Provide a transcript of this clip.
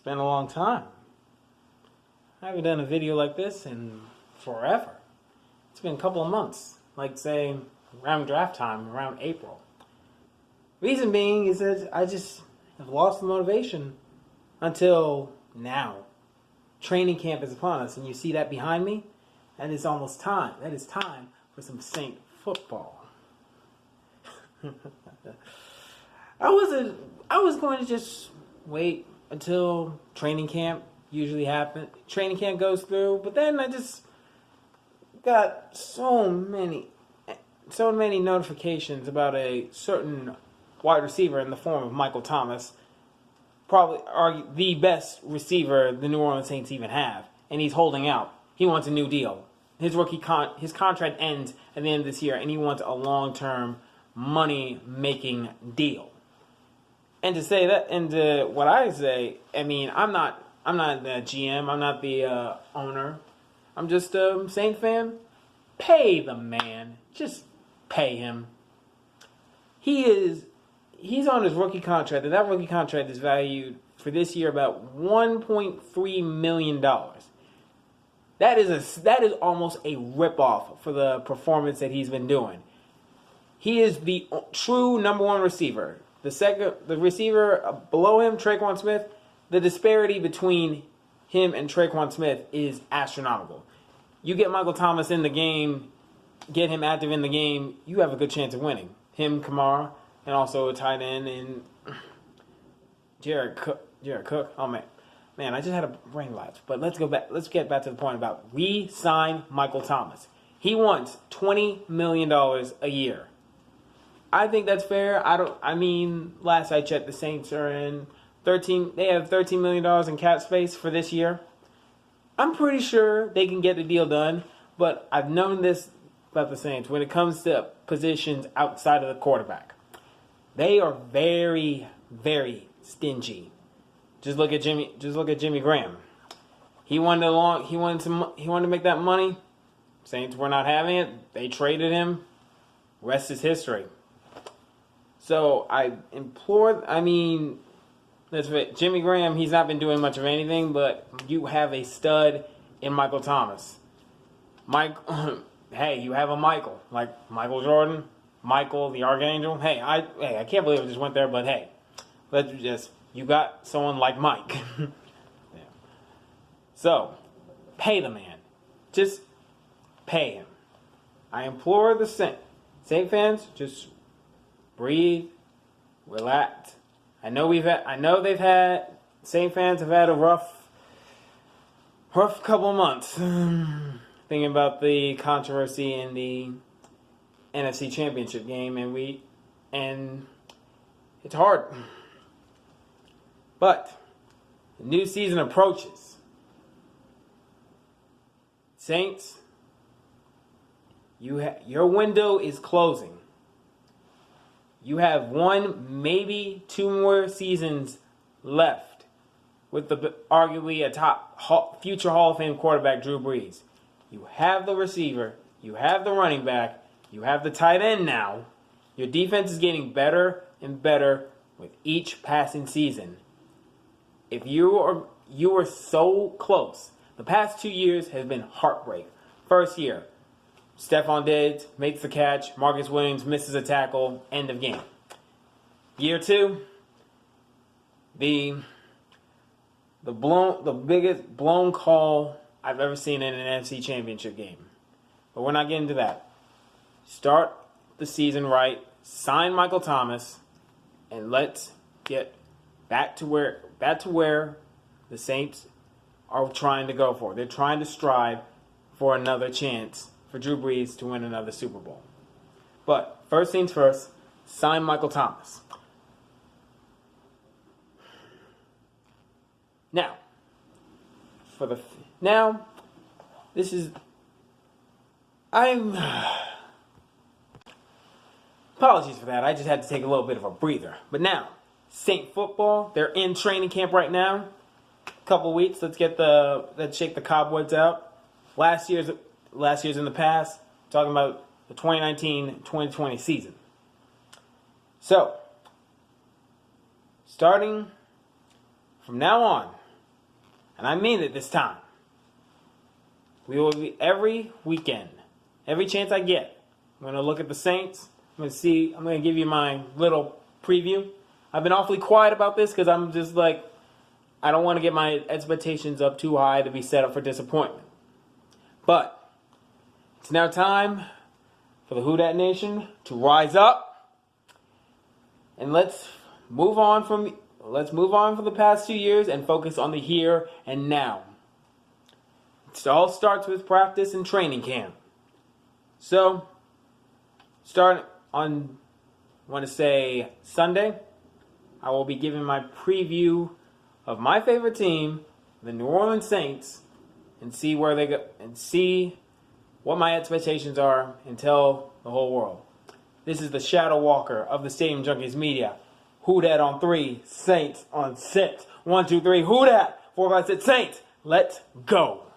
It's been a long time. I haven't done a video like this in forever. It's been a couple of months, like say around draft time, around April. Reason being is that I just have lost the motivation until now. Training camp is upon us, and you see that behind me? That is almost time. That is time for some Saint football. I was going to just wait until training camp usually happens. Training camp goes through, but then I just got so many notifications about a certain wide receiver in the form of Michael Thomas, probably the best receiver the New Orleans Saints even have, and he's holding out. He wants a new deal. His contract ends at the end of this year, and he wants a long-term money-making deal. And to say that, and to what I say, I mean, I'm not the GM, I'm not the owner. I'm just a Saint fan. Pay the man. Just pay him. He's on his rookie contract, and that rookie contract is valued for this year about $1.3 million. That is almost a ripoff for the performance that he's been doing. He is the true number one receiver. The receiver below him, Tre'Quan Smith, the disparity between him and Tre'Quan Smith is astronomical. You get Michael Thomas in the game, get him active in the game, you have a good chance of winning. Him, Kamara, and also a tight end and Jared Cook. Oh man, I just had a brain lapse. But let's go back. Let's get back to the point about re-sign Michael Thomas. He wants $20 million a year. I think that's fair. Last I checked, the Saints are in 13. They have $13 million in cap space for this year. I'm pretty sure they can get the deal done. But I've known this about the Saints when it comes to positions outside of the quarterback. They are very, very stingy. Just look at Jimmy Graham. He wanted to make that money. Saints were not having it. They traded him. Rest is history. So Jimmy Graham, he's not been doing much of anything, but you have a stud in Michael Thomas. Hey, you have a Michael, like Michael Jordan, Michael the Archangel. Hey, I can't believe I just went there, but hey, you got someone like Mike. Yeah. So, pay the man. Just pay him. I implore the Saint fans, just breathe, relax. I know Saint fans have had a rough couple of months. Thinking about the controversy in the NFC Championship game, and it's hard. But the new season approaches. Saints, your window is closing. You have one, maybe two more seasons left with arguably a top future Hall of Fame quarterback, Drew Brees. You have the receiver, you have the running back, you have the tight end now. Your defense is getting better and better with each passing season. If you are so close. The past 2 years has been heartbreak. First year, Stephon Diggs makes the catch, Marcus Williams misses a tackle, end of game. Year 2, the biggest blown call I've ever seen in an NFC Championship game. But we're not getting to that. Start the season right, sign Michael Thomas, and let's get back to where the Saints are trying to go for. They're trying to strive for another chance for Drew Brees to win another Super Bowl. But first things first, sign Michael Thomas. Apologies for that. I just had to take a little bit of a breather. But now, Saint football, they're in training camp right now. Couple weeks. Let's shake the cobwebs out. Last year's in the past. Talking about the 2019-2020 season. So, starting from now on, and I mean it this time. We will be every weekend, every chance I get. I'm going to look at the Saints. I'm going to give you my little preview. I've been awfully quiet about this because I'm just like, I don't want to get my expectations up too high to be set up for disappointment. But it's now time for the Who Dat Nation to rise up, and let's move on from the past 2 years and focus on the here and now. It all starts with practice and training camp. So, starting on, I want to say Sunday, I will be giving my preview of my favorite team, the New Orleans Saints, and see where they go and see what my expectations are and tell the whole world. This is the Shadow Walker of the Stadium Junkies Media. Who Dat on 3, Saints on 6. 1, 2, 3, Who Dat? 4, 5, 6, Saints. Let's go.